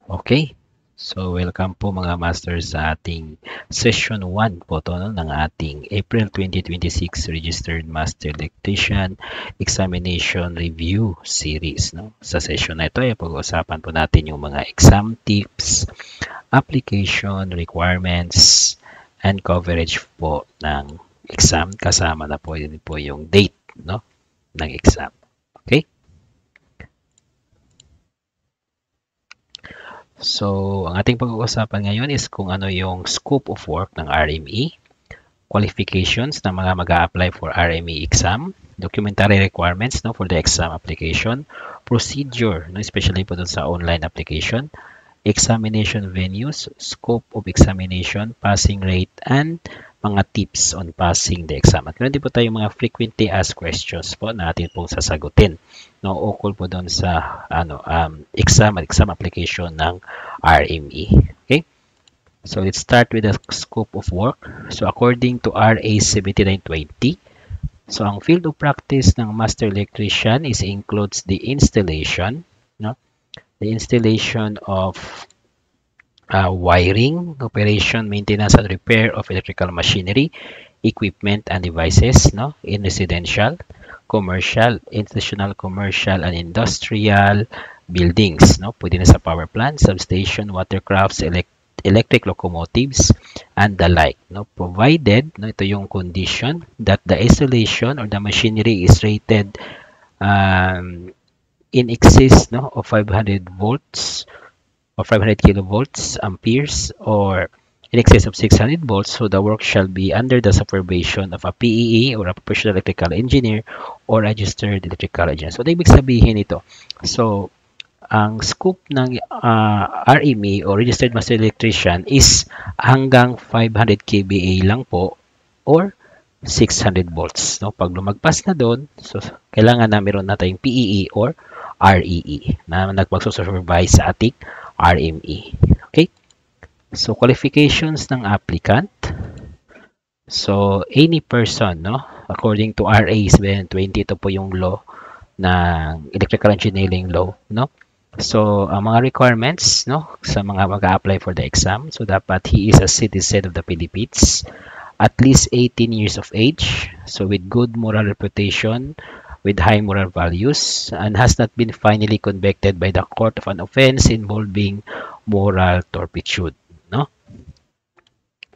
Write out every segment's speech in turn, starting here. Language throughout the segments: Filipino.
Okay. So, welcome po mga masters sa ating session 1 po to, no, ng ating April 2026 Registered Master Electrician Examination Review Series. No? Sa session na ito ay pag-uusapan po natin yung mga exam tips, application requirements, and coverage po ng exam. Kasama na po yun po yung date, no, ng exam. Okay? So, ang ating pag-uusapan ngayon is kung ano yung scope of work ng RME, qualifications ng mga mag-a-apply for RME exam, documentary requirements, no, for the exam application, procedure, no, especially po dun sa online application, examination venues, scope of examination, passing rate, and mga tips on passing the exam. At meron din po tayong mga frequently asked questions po na atin pong sasagutin. No, ukol po doon sa exam at exam application ng RME. Okay? So let's start with the scope of work. So according to RA 7920, so ang field of practice ng master electrician is includes the installation, no? The installation of wiring, operation, maintenance, and repair of electrical machinery, equipment, and devices, no, in residential, commercial, institutional, commercial, and industrial buildings, no, pwede na sa power plant, substation, watercrafts, electric locomotives, and the like, no, provided, no, ito yung condition that the installation or the machinery is rated in excess, no, of 500 volts or 500 kilovolts amperes or in excess of 600 volts, so the work shall be under the supervision of a PEE or a professional electrical engineer or registered electrical engineer. So, ibig sabihin ito. So, ang scope ng RME o Registered Master Electrician is hanggang 500 kVA lang po or 600 volts. No? Pag lumagpas na doon, so kailangan na meron na tayong PEE or REE na nagpagsusupervise sa ating RME. Okay? So, qualifications ng applicant. So, any person, no? According to RA 720, ito po yung law ng electrical engineering law, no? So, ang mga requirements, no, sa mga mag-a-apply for the exam, so dapat he is a citizen of the Philippines, at least 18 years of age, so with good moral reputation, with high moral values, and has not been finally convicted by the court of an offense involving moral turpitude, no?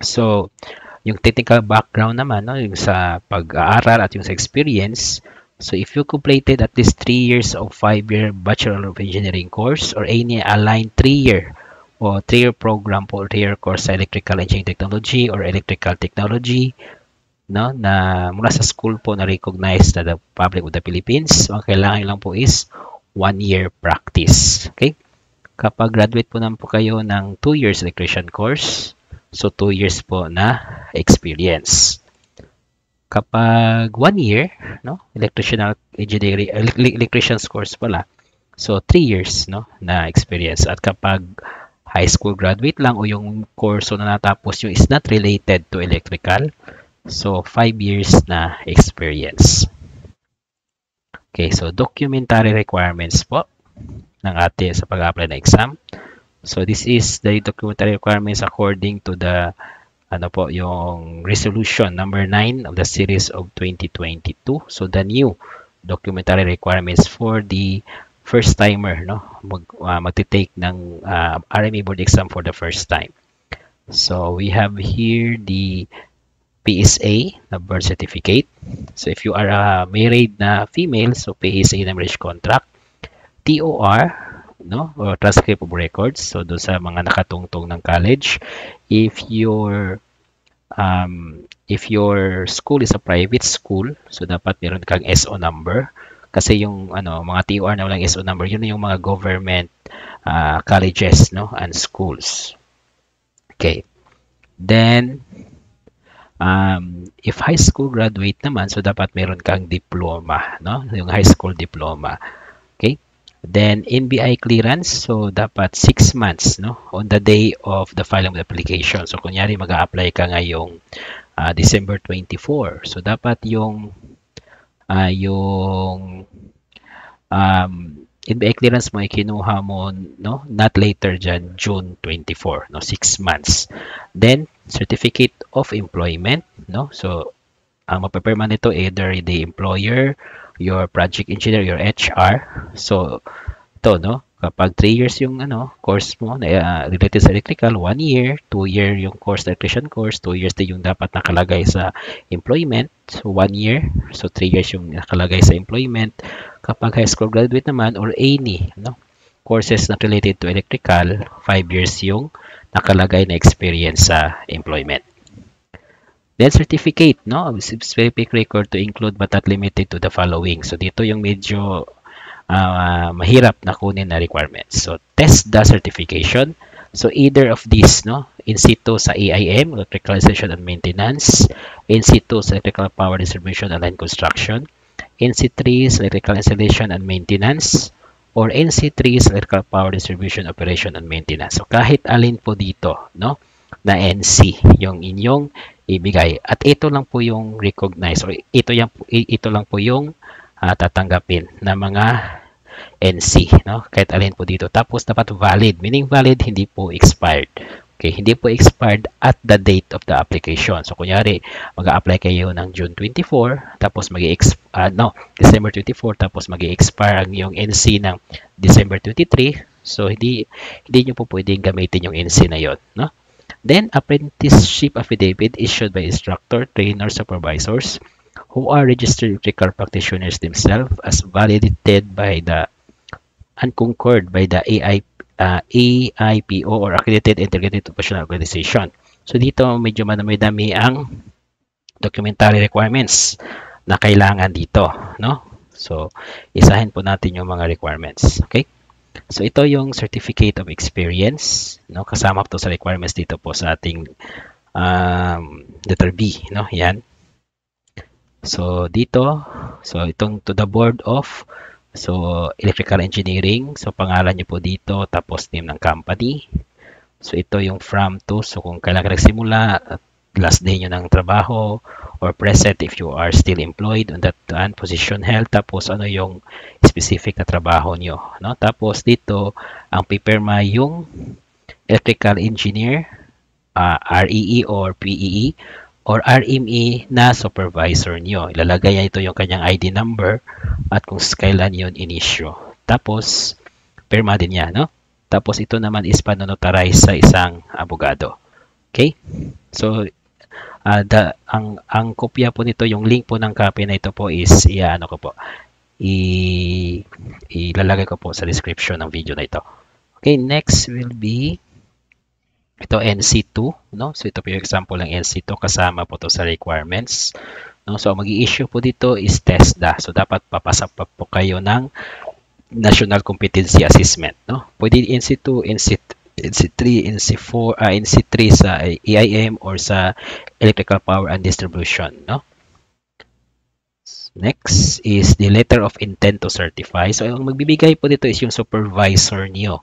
So, yung technical background naman, no, yung sa pag-aaral at yung sa experience, so if you completed at least 3 years of 5-year Bachelor of Engineering course or any aligned 3-year o 3-year program po or 3-year course sa Electrical Engineering Technology or Electrical Technology, no, na mula sa school po na recognized na the Republic of the Philippines, ang kailangan lang po is 1-year practice. Okay? Kapag graduate po naman po kayo ng 2 years electrician course, so 2 years po na experience. Kapag 1 year, no, electrical engineering, electrician's course pala, so 3 years, no, na experience. At kapag high school graduate lang o yung course na natapos yung is not related to electrical, so 5 years na experience. Okay, so documentary requirements po ng ating sa pag-apply na exam. So this is the documentary requirements according to the yung resolution number 9 of the series of 2022. So the new documentary requirements for the first timer, no, magte-take ng RME board exam for the first time. So we have here the PSA na birth certificate. So if you are a married na female, so PSA na marriage contract, TOR, no, or transcript of records, so doon sa mga nakatungtong ng college. If your school is a private school, so dapat meron kang SO number, kasi yung mga TOR na walang SO number, yun yung mga government colleges, no, and schools. Okay, then if high school graduate naman, so dapat meron kang diploma, no, yung high school diploma. Okay, then NBI clearance, so dapat 6 months, no, on the day of the filing of the application. So kunyari mag-a-apply ka ngayong December 24, so dapat yung NBI clearance mo ay kinuha mo, no, not later dyan June 24, no, 6 months. Then certificate of employment, no, so ang mapapirma nito either the employer, your project engineer, your HR. So ito, no, kapag 3 years yung course mo na related sa electrical, 1 year, 2 year yung course, electrician course, 2 years din yung dapat nakalagay sa employment, so 1 year, so 3 years yung nakalagay sa employment. Kapag high school graduate naman or any courses na related to electrical, 5 years yung nakalagay na experience sa employment. Then certificate, no? Specific record to include but not limited to the following. So dito yung medyo mahirap na kunin na requirements. So TESDA certification. So either of these, no? In situ sa EIM, Electrical Installation and Maintenance. In situ sa Electrical Power Distribution and Line Construction. NC3 sa Electrical Installation and Maintenance. Or NC3 sa Electrical Power Distribution, Operation and Maintenance. So kahit alin po dito, no? Na NC yung inyong ibigay, at ito lang po yung recognize, o ito lang po yung tatanggapin na mga NC, no, kahit alin po dito. Tapos dapat valid, meaning valid, hindi po expired. Okay, hindi po expired at the date of the application. So kunyari mag-a-apply kayo ng June 24, tapos December 24, tapos mag-expire ang yung NC ng December 23. So hindi niyo po pwedeng gamitin yung NC na yon, no? Then, apprenticeship affidavit issued by instructor, trainer, supervisors who are registered electrical practitioners themselves as validated by the and concurred by the AIPO or Accredited Integrated Professional Organization. So dito medyo madami-dami ang documentary requirements na kailangan dito, no? So isahin po natin yung mga requirements, okay? So ito yung certificate of experience, no? Kasama po sa requirements dito po sa ating letter B, no? Yan. So dito, so itong to the board of electrical engineering. So pangalan niyo po dito, tapos name ng company. So ito yung from to, so kung kailan ka nagsimula, last day nyo ng trabaho, or present if you are still employed on that position held, tapos ano yung specific na trabaho nyo, no? Tapos dito ang pipirma yung electrical engineer, REE or PEE or RME na supervisor nyo. Ilalagay niya ito yung kanyang ID number at kung kailan yun in-issue. Tapos pirma din niya, no? Tapos ito naman is panonotarize sa isang abogado. Okay? So ang kopya po nito, yung link po ng copy na ito po is ilalagay ko po sa description ng video na ito. Okay, next will be ito NC2, no? So ito po yung example ng NC2, kasama po to sa requirements, no? So magi-issue po dito is TESDA. So dapat papasa pa po kayo ng National Competency Assessment, no? Pwede NC2, NC3, NC3 sa EIM or sa Electrical Power and Distribution, no? Next is the letter of intent to certify. So ang magbibigay po dito is yung supervisor niyo,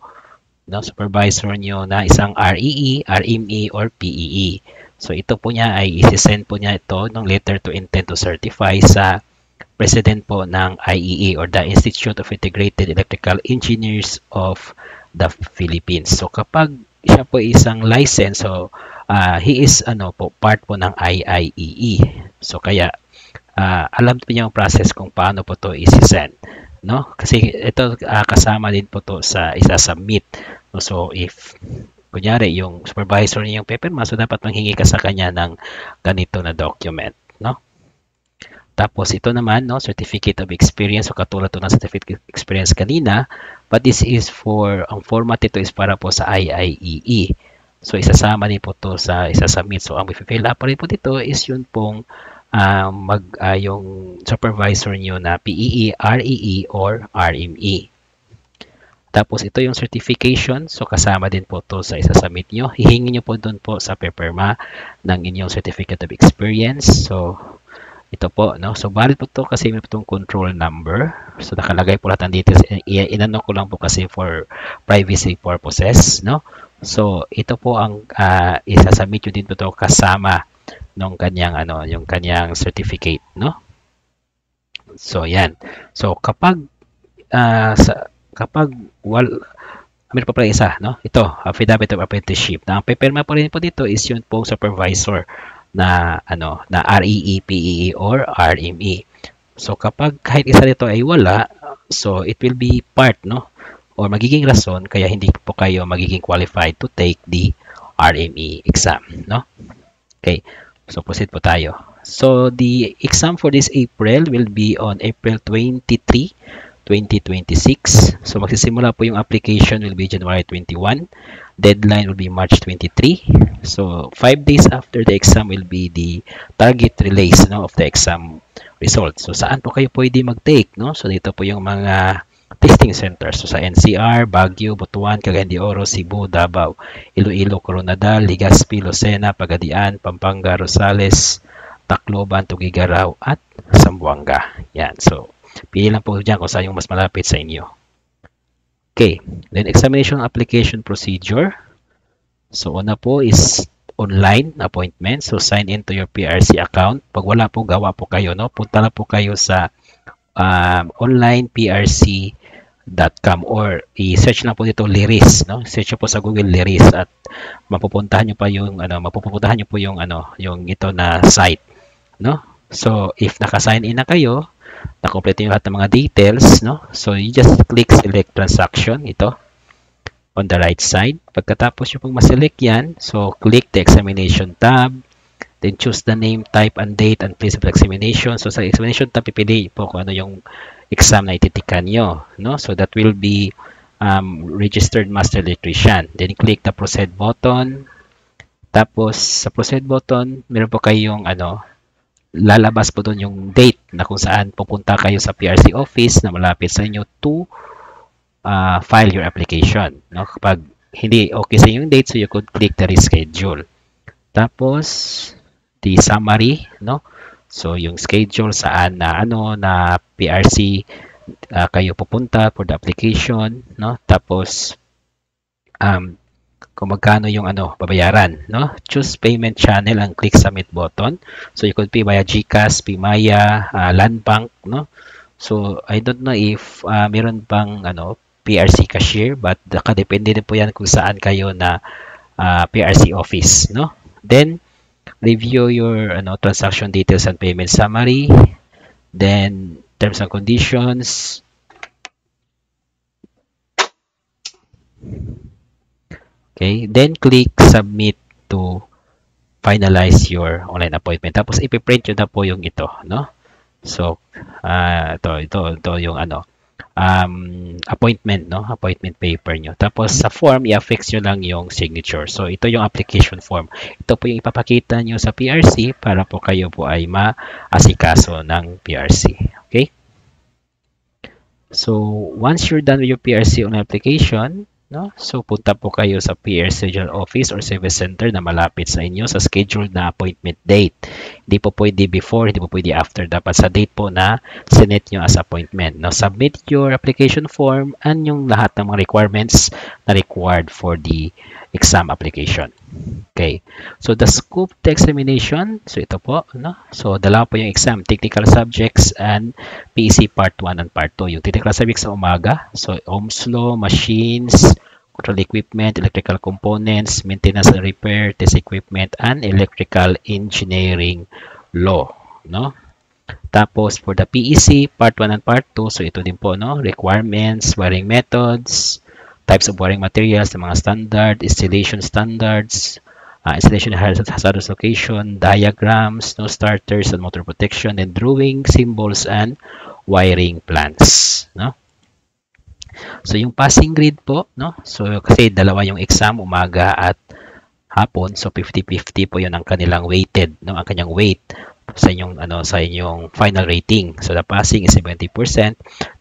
no? Supervisor niyo na isang REE, RME or PEE. So ito po niya ay isi-send po niya ito ng letter to intent to certify sa president po ng IEE or the Institute of Integrated Electrical Engineers of the Philippines. So kapag siya po isang license, so he is part po ng IIEE. So kaya alam po niya yung process kung paano po to isi-send, no? Kasi ito kasama din po to sa isa-submit. So if kunyari yung supervisor niya yung paperma, so dapat manghingi ka sa kanya ng ganito na document, no? Tapos ito naman, no, certificate of experience, so katulad to ng certificate of experience kanina, but this is ang format ito is para po sa IIEE. So isasama din po to sa isa-submit. So ang i-fill up pa rin po dito is yun pong yung supervisor niyo na PEE, REE or RME. Tapos ito yung certification, so kasama din po to sa isa-submit nyo. Hihingi nyo po doon po sa paperma ng inyong certificate of experience. So ito po, no? So valid po to kasi may itong control number. So nakalagay po lahat ng details. Inano ko lang po kasi for privacy purposes, no? So ito po ang isa-submit nyo din po to kasama ng kanyang yung kanyang certificate, no? So yan. So kapag kapag meron pa pala isa, no? Ito, affidavit of apprenticeship. Na ang pipirma pa rin po dito is yung pong supervisor na na REE, PEE or RME. So kapag kahit isa dito ay wala, so it will be part, no? Or magiging rason kaya hindi po kayo magiging qualified to take the RME exam, no? Okay. So proceed po tayo. So the exam for this April will be on April 23, 2026. So magsisimula po yung application will be January 21. Deadline will be March 23. So 5 days after the exam will be the target release, no, of the exam results. So saan po kayo pwede mag-take, no? So dito po yung mga testing centers. So sa NCR, Baguio, Butuan, Cagayan de Oro, Cebu, Davao, Iloilo, Coronadal, Legazpi, Lucena, Pagadian, Pampanga, Rosales, Tacloban, Tugigaraw, at Zamboanga. Yan. So pili lang po dyan kung saan yung mas malapit sa inyo. Okay. Then examination application procedure. So una po is online appointment. So sign into your PRC account. Pag wala po, gawa po kayo, no? Punta na po kayo sa online prc.com or i-search na po dito Liris, no? Search po sa Google Liris at mapupuntahan niyo pa yung mapupuntahan niyo po yung yung ito na site, no? So if naka-sign in na kayo, na-complete yung lahat ng mga details, no? So you just click select transaction ito on the right side. Pagkatapos nyo pong ma-select yan, so click the examination tab. Then choose the name, type, and date and place of the examination. So sa examination tab, pipili po kung ano yung exam na ititikan nyo, no? So that will be registered master electrician. Then click the proceed button. Tapos sa proceed button, meron po kayong lalabas po doon yung date na kung saan pupunta kayo sa PRC office na malapit sa inyo to file your application, no? Kapag hindi okay sa yung date, so you could click the reschedule. Tapos the summary, no? So yung schedule saan na na PRC kayo pupunta for the application, no? Tapos kung magkano yung babayaran, no? Choose payment channel and click submit button. So you could pay via GCash, Paymaya, Land Bank, no? So I don't know if meron pang PRC cashier, but nakadepende din po yan kung saan kayo na PRC office, no? Then review your transaction details and payment summary, then terms and conditions. Okay, then click submit to finalize your online appointment. Tapos ipiprint nyo na po yung ito, no? So ito yung appointment, no? Appointment paper nyo. Tapos sa form, i-affix nyo lang yung signature. So ito yung application form. Ito po yung ipapakita nyo sa PRC para po kayo po ay maasikaso ng PRC. Okay? So once you're done with your PRC online application, no? So punta po kayo sa PRC Regional Office or Service Center na malapit sa inyo sa scheduled na appointment date. Hindi po pwede before, hindi po pwede after. Dapat sa date po na sinet nyo as appointment. Now, submit your application form and yung lahat ng mga requirements na required for the exam application. Okay. So, the scope of the examination. So, ito po. No? So, dalawa po yung exam. Technical subjects and PEC Part 1 and Part 2. Yung technical subjects sa umaga. So, Ohm's Law, machines, control equipment, electrical components, maintenance and repair, test equipment, and electrical engineering law, no? Tapos for the PEC part 1 and part 2, so ito din po, no? Requirements, wiring methods, types of wiring materials, the mga standard, installation standards, installation hazardous location, diagrams, no, starters and motor protection, and drawing symbols and wiring plans, no? So yung passing grade po, no? So kasi dalawa yung exam, umaga at hapon, so 50-50 po 'yun ang kanilang weighted, no? Ang kanyang weight sa inyong sa inyong final rating. So the passing is 70%.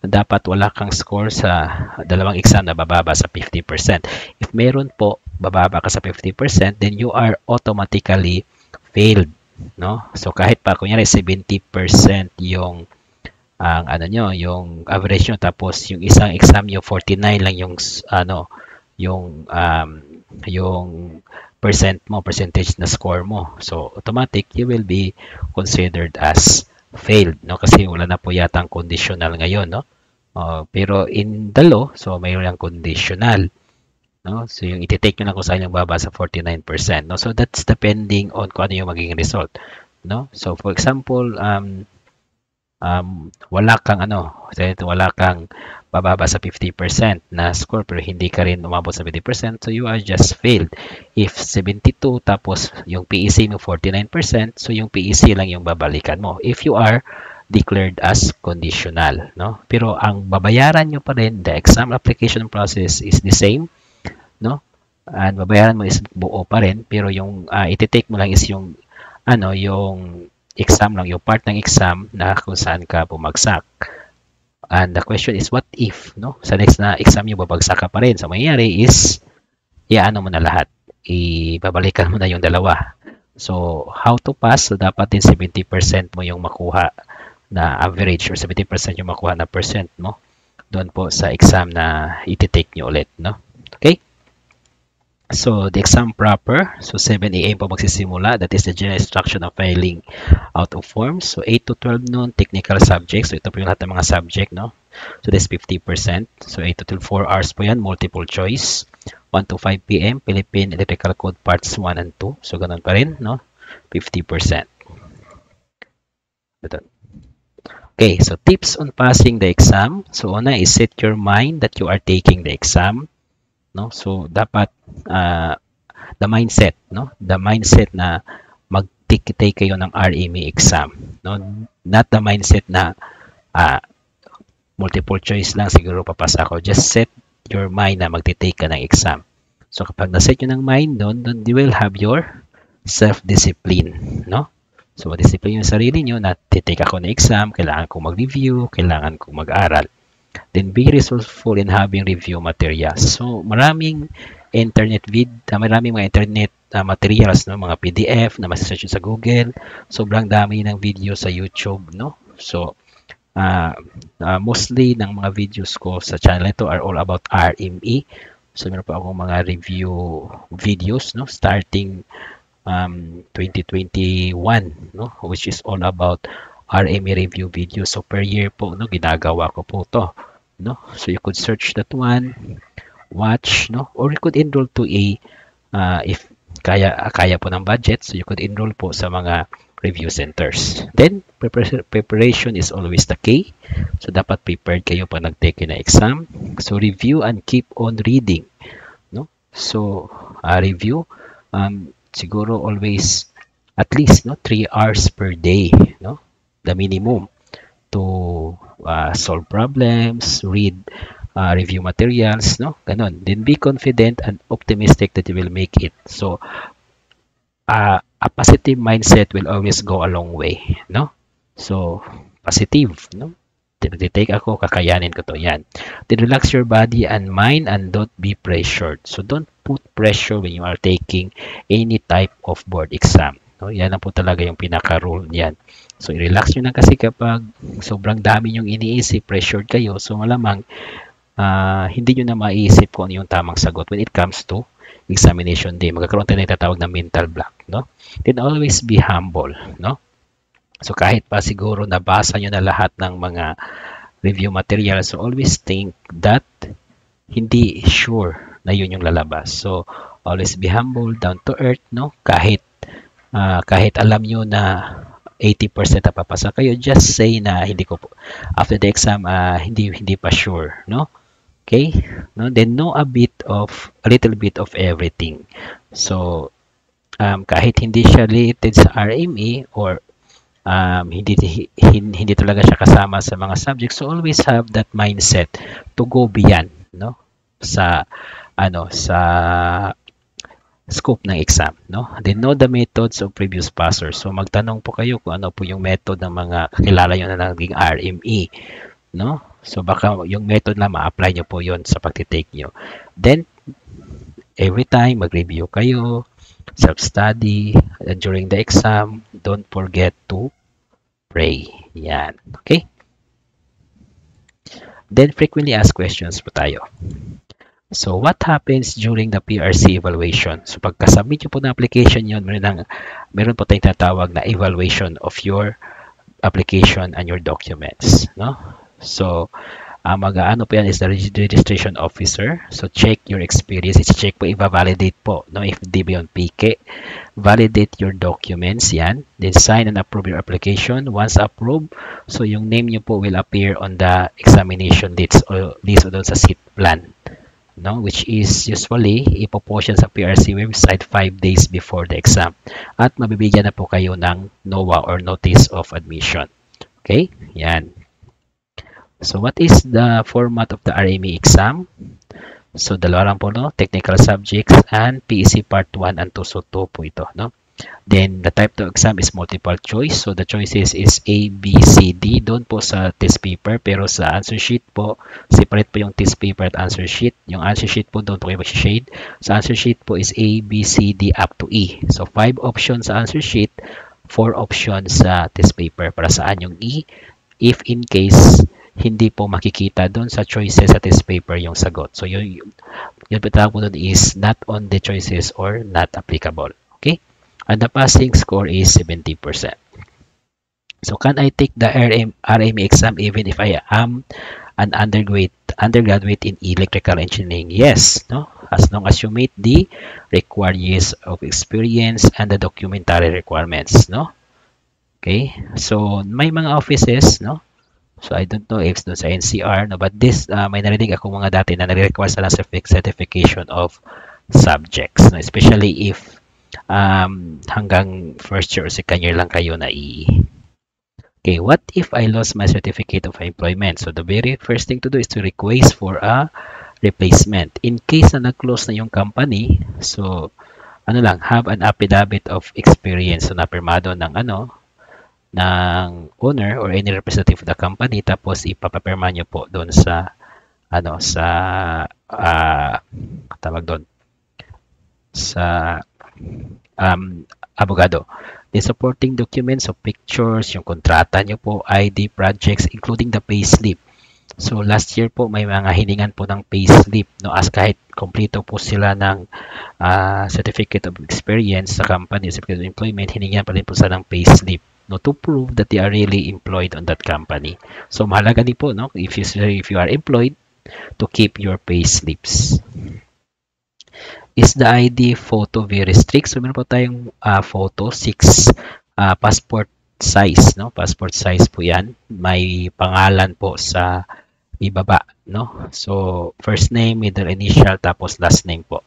Na dapat wala kang score sa dalawang exam na bababa sa 50%. If meron po bababa ka sa 50%, then you are automatically failed, no? So kahit pa kunyari 70% yung ang yung average nyo, tapos yung isang exam nyo 49 lang yung yung percentage na score mo, so automatic you will be considered as failed, no? Kasi wala na po yata ang conditional ngayon, no? Pero in the law, so mayroon yung conditional. No? So yung iti-take nyo lang kung saan yung babasa 49%. No? So that's depending on kung ano yung magiging result. No? So for example, wala kang bababa sa 50% na score pero hindi ka rin umabot sa 50%, so you are just failed. If 72 tapos yung PEC mo 49%, so yung PEC lang yung babalikan mo. If you are declared as conditional, no? Pero ang babayaran nyo pa rin, the exam application process is the same, no? And babayaran mo is buo pa rin, pero yung iti-take mo lang is yung yung exam lang, yung part ng exam na kung saan ka bumagsak. And the question is, what if, no? Sa next na exam nyo, babagsak ka pa rin. So, mangyayari is, iano mo na lahat. Ibabalikan mo na yung dalawa. So, how to pass? So, dapat din 70% mo yung makuha na average or 70% yung makuha na percent mo doon po sa exam na iti-take nyo ulit, no? Okay? So, the exam proper. So, 7 a.m. po magsisimula. That is the general instruction of filing out of forms. So, 8 to 12 noon, technical subjects. So, ito po yung lahat ng mga subject, no? So, that's 50%. So, 8 to 12, 4 hours po yan, multiple choice. 1 to 5 p.m., Philippine Electrical Code Parts 1 and 2. So, ganun pa rin, no? 50%. Ito. Okay, so tips on passing the exam. So, una is set your mind that you are taking the exam. No? So, dapat the mindset, no? The mindset na mag-take kayo ng RME exam, no? Not the mindset na multiple choice lang siguro papasa ako. Just set your mind na magti-take ka ng exam. So, kapag na-set nyo ng mind doon you will have your self-discipline, no? So, discipline yung sarili nyo na titake ako ng exam, kailangan kong mag-review, kailangan kong mag-aral. Then be resourceful in having review materials. So, maraming mga internet materials, no, mga PDF na masa-search sa Google. Sobrang dami ng video sa YouTube, no. So, mostly ng mga videos ko sa channel ito are all about RME. So, meron pa akong mga review videos, no, starting 2021, no, which is all about RME review videos. So, per year po, no, ginagawa ko po to, no. So, you could search that one, watch, no, or you could enroll to if kaya po ng budget, so you could enroll po sa mga review centers. Then, preparation is always the key. So, dapat prepared kayo pag nag-take na exam. So, review and keep on reading, no. So, review, siguro always at least, no, 3 hours per day, no, the minimum to solve problems, read review materials, no? Ganon. Then be confident and optimistic that you will make it. So, a positive mindset will always go a long way, no? So, positive, no? Take ako, kakayanin ko to, yan. Then relax your body and mind and don't be pressured. So, don't put pressure when you are taking any type of board exam. No? Yan lang po talaga yung pinaka-rule niyan. So, i-relax nyo na kasi kapag sobrang dami yung iniisip, pressured kayo, so malamang hindi nyo na maiisip kung ano yung tamang sagot when it comes to examination day. Magkakaroon tayo ng tatawag na mental block, no? Then always be humble, no? So kahit pa siguro nabasa nyo na lahat ng mga review materials, so always think that hindi sure na yun yung lalabas. So always be humble, down to earth, no? Kahit alam nyo na 80% na papasa kayo, just say na hindi ko po after the exam hindi pa sure, no? Okay, no, then know a little bit of everything. So kahit hindi siya related sa RME or hindi talaga siya kasama sa mga subjects, so always have that mindset to go beyond, no, sa scope ng exam, no? Then know the methods of previous passers. So magtanong po kayo kung ano po yung method ng mga kakilala nyo na naging RME, no? So baka yung method na ma-apply nyo po yon sa pagtitake nyo. Then every time mag-review kayo, self-study, and during the exam, don't forget to pray. Yan. Okay? Then frequently asked questions po tayo. So, what happens during the PRC evaluation? So, pagka-submit nyo po ng application yun, meron po tayong tatawag na evaluation of your application and your documents, no? So, Mag-aano po yan is the registration officer. So, check your experience. I-check po, i-validate po, no? If di ba yun PK. Validate your documents, yan. Then, sign and approve your application. Once approved, so yung name nyo po will appear on the examination list o doon sa seat plan. No, which is usually ipopost yan sa PRC website 5 days before the exam. At mabibigyan na po kayo ng NOA or Notice of Admission. Okay? Yan. So, what is the format of the RME exam? So, dalawa lang po, no? Technical subjects and PEC Part 1 and 2. So, 2 po ito, no? Then, the type of exam is multiple choice. So, the choices is A, B, C, D. Doon po sa test paper. Pero sa answer sheet po, separate po yung test paper at answer sheet. Yung answer sheet po, doon po kayo mag-shade. Sa answer sheet po is A, B, C, D, up to E. So, 5 options sa answer sheet, 4 options sa test paper. Para saan yung E? If in case hindi po makikita doon sa choices sa test paper yung sagot. So, yung patawag po doon is not on the choices or not applicable. Okay? And the passing score is 70%. So, can I take the RME exam even if I am an undergraduate in electrical engineering? Yes, no? As long as you meet the required years of experience and the documentary requirements, no? Okay? So, may mga offices, no? So, I don't know if it's doon sa NCR, no? But this, may narinig ako mga dati na nare-require sa certification of subjects, no? Especially if hanggang first year or second year lang kayo na Okay, what if I lost my certificate of employment? So, the very first thing to do is to request for a replacement. In case na nag-close na yung company, so, have an affidavit of experience. So, napirmado ng ng owner or any representative of the company, tapos ipapapirma nyo po doon sa tawag doon sa abogado. The supporting documents, so pictures, yung kontrata nyo po, ID, projects, including the payslip. So, last year po, may mga hiningan po ng payslip, no? As kahit kompleto po sila ng certificate of experience sa company, certificate of employment, hiningan pa rin po sila ng payslip, no? To prove that they are really employed on that company. So, mahalaga din po, no? If you are employed, to keep your payslips. Is the ID photo very strict? So, meron po tayong photo, 6 passport size, no? Passport size po yan. May pangalan po sa ibaba, no? So, first name, middle initial, tapos last name po.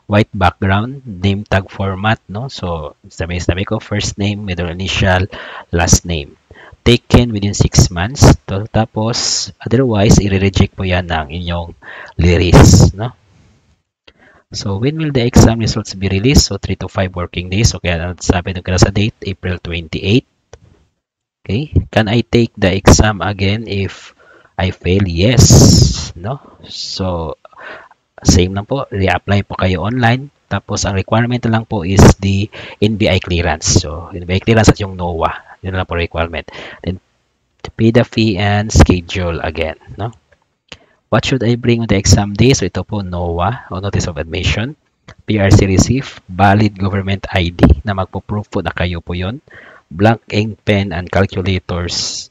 White background, name tag format, no? So, sabi ko, first name, middle initial, last name. Taken within 6 months. Tapos, otherwise, i-reject po yan ng inyong LIRIS, no? So, when will the exam results be released? So, 3 to 5 working days. So, kaya sabi nyo sa date, April 28. Okay. Can I take the exam again if I fail? Yes. No? So, same lang po. Re-apply po kayo online. Tapos, ang requirement lang po is the NBI clearance. So, NBI clearance at yung NOA. Yun lang po requirement. Then, pay the fee and schedule again. No? What should I bring on the exam day? So, ito po NOA o Notice of Admission. PRC receipt, valid government ID na magpo-proof po na kayo po yon. Blank ink pen and calculators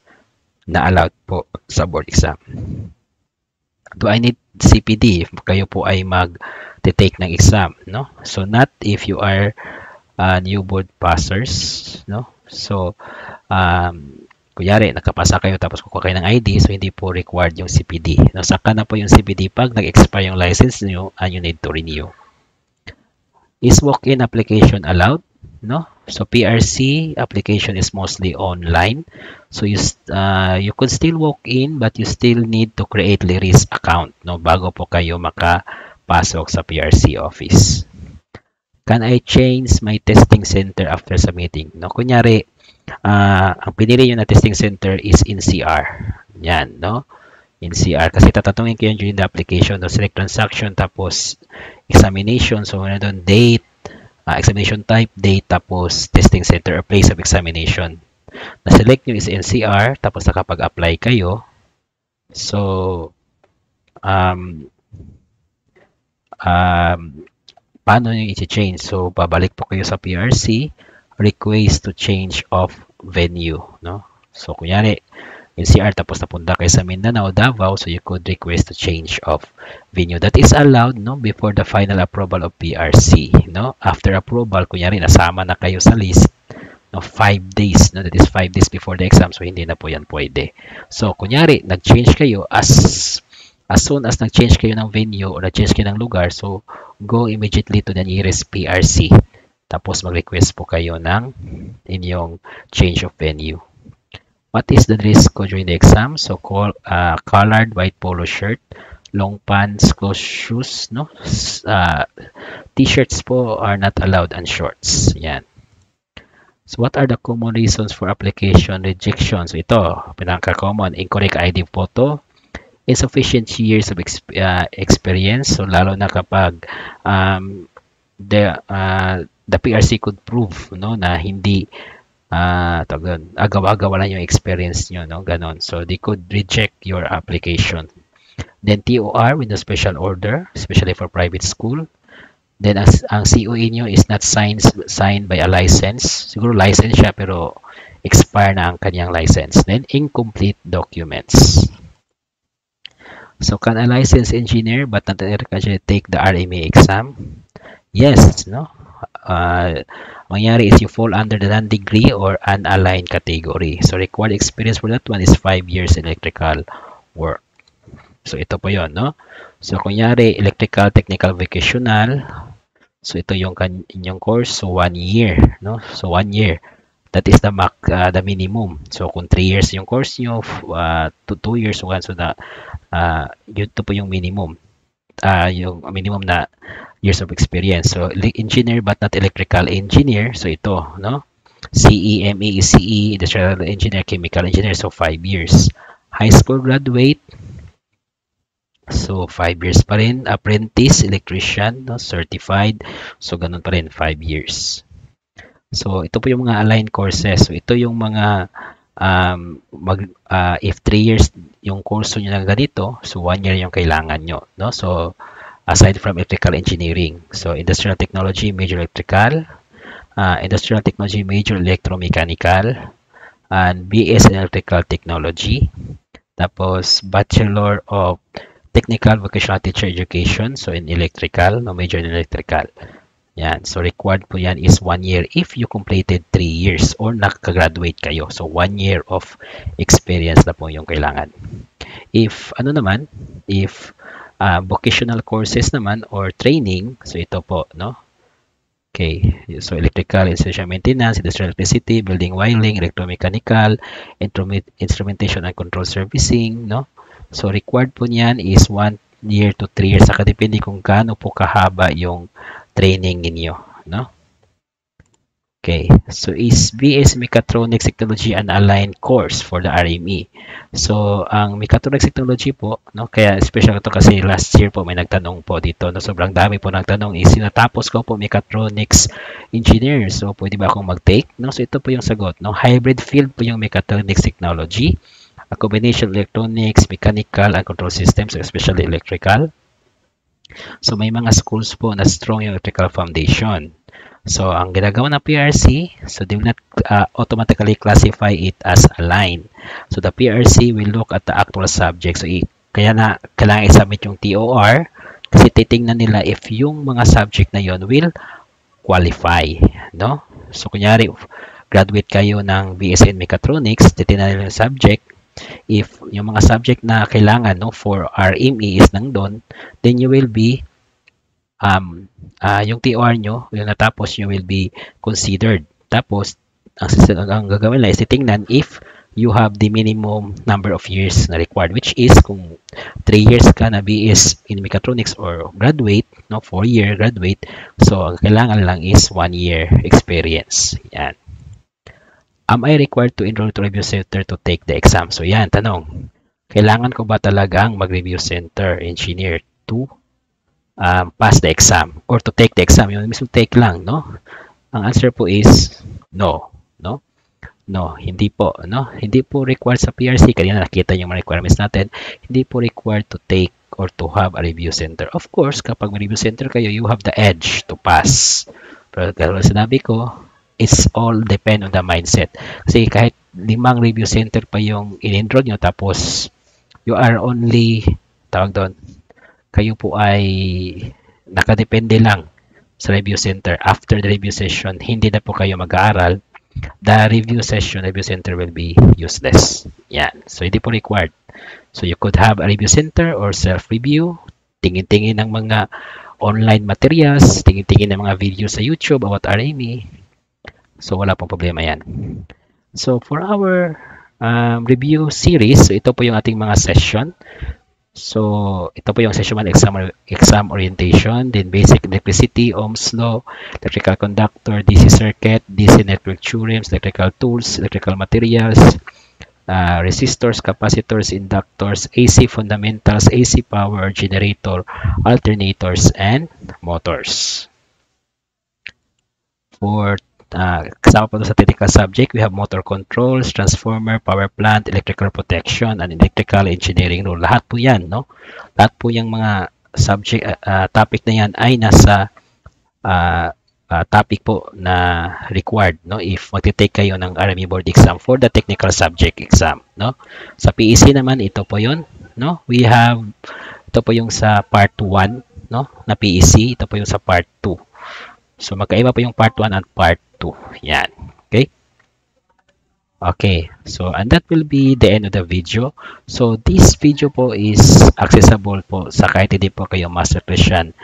na allowed po sa board exam. Do I need CPD if kayo po ay mag-take ng exam? No? So, not if you are new board passers. No? So, kunyari, nakapasa kayo tapos kukuha kayo ng ID, so hindi po required yung CPD. Nasaka na po yung CPD pag nag-expire yung license nyo and you need to renew. Is walk-in application allowed? No? So, PRC application is mostly online. So, you could still walk in but you still need to create LIRIS account, no? Bago po kayo makapasok sa PRC office. Can I change my testing center after submitting? No? Kunyari, ang pinili nyo na testing center is NCR. Yan, no? NCR. Kasi tatatungin kayo during the application, no? Select transaction, tapos examination. So, ano doon, date, examination type, date, tapos testing center or place of examination. Na-select nyo is NCR, tapos nakapag-apply kayo. So, paano nyo i-change? So, babalik po kayo sa PRC, request to change of venue, no? So, kunyari, NCR tapos napunta kayo sa Mindanao, Davao, so you could request to change of venue. That is allowed no before the final approval of PRC, no? After approval, kunyari nasama na kayo sa list, no, 5 days, no? That is 5 days before the exam, so hindi na po yan pwede. So kunyari nag-change kayo as soon as nag-change kayo ng venue or nag-change kayo ng lugar, so go immediately to the nearest PRC. Tapos mag-request po kayo ng inyong change of venue. What is the dress code during the exam? So, colored white polo shirt, long pants, closed shoes, no? T-shirts po are not allowed and shorts. Yan. So, what are the common reasons for application rejection? So, ito, pinaka-common, incorrect ID photo, insufficient years of experience. So, lalo na kapag the PRC could prove no na hindi agaw-agaw lang yung experience nyo, no? Ganon. So, they could reject your application. Then, TOR with a special order, especially for private school. Then, ang COE nyo is not signed by a license. Siguro license siya, pero expire na ang kanyang license. Then, incomplete documents. So, can a licensed engineer but not an engineer take the RMA exam? Yes, no? Mangyari is you fall under the non-degree or unaligned category. So, required experience for that one is 5 years electrical work. So, ito po yon, no? So, kunyari, electrical, technical, vocational. So, ito yung inyong course. So, 1 year, no? So, 1 year. That is the minimum. So, kung 3 years yung course nyo, 2 years, so yun po yung minimum. Yung minimum na years of experience. So, engineer but not electrical engineer. So, ito, no? CE, CE, industrial engineer, chemical engineer. So, 5 years. High school graduate. So, 5 years pa rin. Apprentice, electrician, no? Certified. So, ganun pa rin, 5 years. So, ito po yung mga aligned courses. So, ito yung mga if 3 years yung course nyo na ganito, so 1 year yung kailangan nyo, no? So, aside from electrical engineering. So, industrial technology, major electrical, industrial technology, major electromechanical, and BS in electrical technology. Tapos, Bachelor of Technical Vocational Teacher Education, so in electrical, no, major in electrical. Yan. So, required po yan is 1 year if you completed 3 years or nakagraduate kayo. So, 1 year of experience na po yung kailangan. If vocational courses naman or training, so ito po, no? Okay, so electrical installation maintenance, industrial electricity, building wiring, electromechanical, instrumentation and control servicing, no? So required po niyan is 1 year to 3 years. Saka depende kung gaano po kahaba yung training ninyo, no? Okay, so is BS Mechatronics Technology an aligned course for the RME? So, ang Mechatronics Technology po, no, kaya special ito kasi last year po may nagtanong po dito, no, sobrang dami po nagtanong is sinatapos ko po Mechatronics Engineer. So, pwede ba akong mag-take? No? So, ito po yung sagot, no? Hybrid field po yung Mechatronics Technology, a combination of electronics, mechanical, and control systems, especially electrical. So, may mga schools po na strong yung electrical foundation. So, ang ginagawa ng PRC, so they will not automatically classify it as aligned. So, the PRC will look at the actual subject. So, kaya na kailangan i-submit yung TOR kasi titingnan nila if yung mga subject na yon will qualify, no? So, kunyari, graduate kayo ng BSN Mechatronics, titingnan nila yung subject. If yung mga subject na kailangan, no, for RME is nandun, then you will be yung TOR nyo, yung natapos nyo will be considered. Tapos, ang gagawin lang is titingnan if you have the minimum number of years na required, which is kung 3 years ka na BS in Mechatronics or graduate, no, 4-year graduate, so ang kailangan lang is 1 year experience. Yan. Am I required to enroll to review center to take the exam? So yan, tanong. Kailangan ko ba talagang mag-review center engineer to pass the exam or to take the exam? Yung mismo take lang, no? Ang answer po is no, no? No, hindi po, no? Hindi po required sa PRC. Kanina nakita yung mga requirements natin. Hindi po required to take or to have a review center. Of course, kapag may review center kayo, you have the edge to pass. Pero sinabi ko, it's all depend on the mindset. Kasi kahit 5 review center pa yung in-enroll nyo, tapos you are only, tawag doon, kayo po ay nakadepende lang sa review center. After the review session, hindi na po kayo mag-aaral. The review center will be useless. Yan. So, hindi po required. So, you could have a review center or self-review, tingin-tingin ng mga online materials, tingin-tingin ng mga videos sa YouTube about RME. So, wala pong problema yan. So, for our review series, so ito po yung ating mga session. So, ito po yung session 1, exam orientation, then basic electricity, Ohm's law, electrical conductor, DC circuit, DC network theorems, electrical tools, electrical materials, resistors, capacitors, inductors, AC fundamentals, AC power, generator, alternators, and motors. For kasama po sa technical subject, we have motor controls, transformer, power plant, electrical protection, and electrical engineering rule. Lahat po yan, no? Lahat po yung mga subject, topic na yan ay nasa topic po na required, no? If magte-take kayo ng RME board exam for the technical subject exam, no? Sa PEC naman, ito po yun, no? We have, ito po yung sa part 1, no? Na PEC, ito po yung sa part 2. So, magkaiba po yung part 1 at part 2. Yan. Okay? Okay. So, and that will be the end of the video. So, this video po is accessible po sa kahit hindi po kayo Master Christian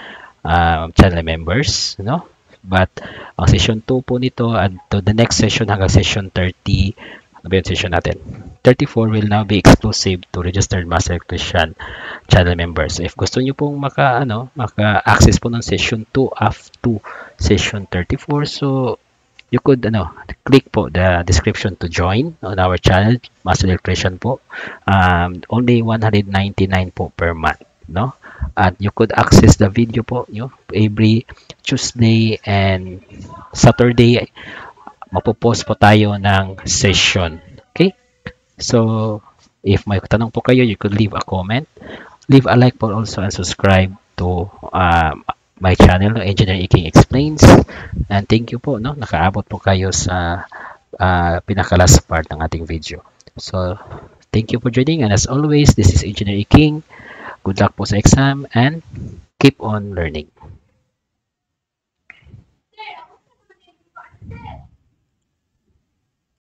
channel members, no? But, ang session 2 po nito at to the next session hanggang session 30, ano ba yung session natin? 34 will now be exclusive to registered Master Christian channel members. So, if gusto nyo pong maka-access po ng session 2 up to session 34, so you could click po the description to join on our channel, Master Electrician po. Only 199 po per month, no? At you could access the video po every Tuesday and Saturday. Mapopost po tayo ng session. Okay? So, if may tanong po kayo, you could leave a comment. Leave a like po also and subscribe to my channel, Engineer Iking Explains. And thank you po, no? Nakaabot po kayo sa pinaka-last part ng ating video. So, thank you for joining. And as always, this is Engineer Iking. Good luck po sa exam and keep on learning.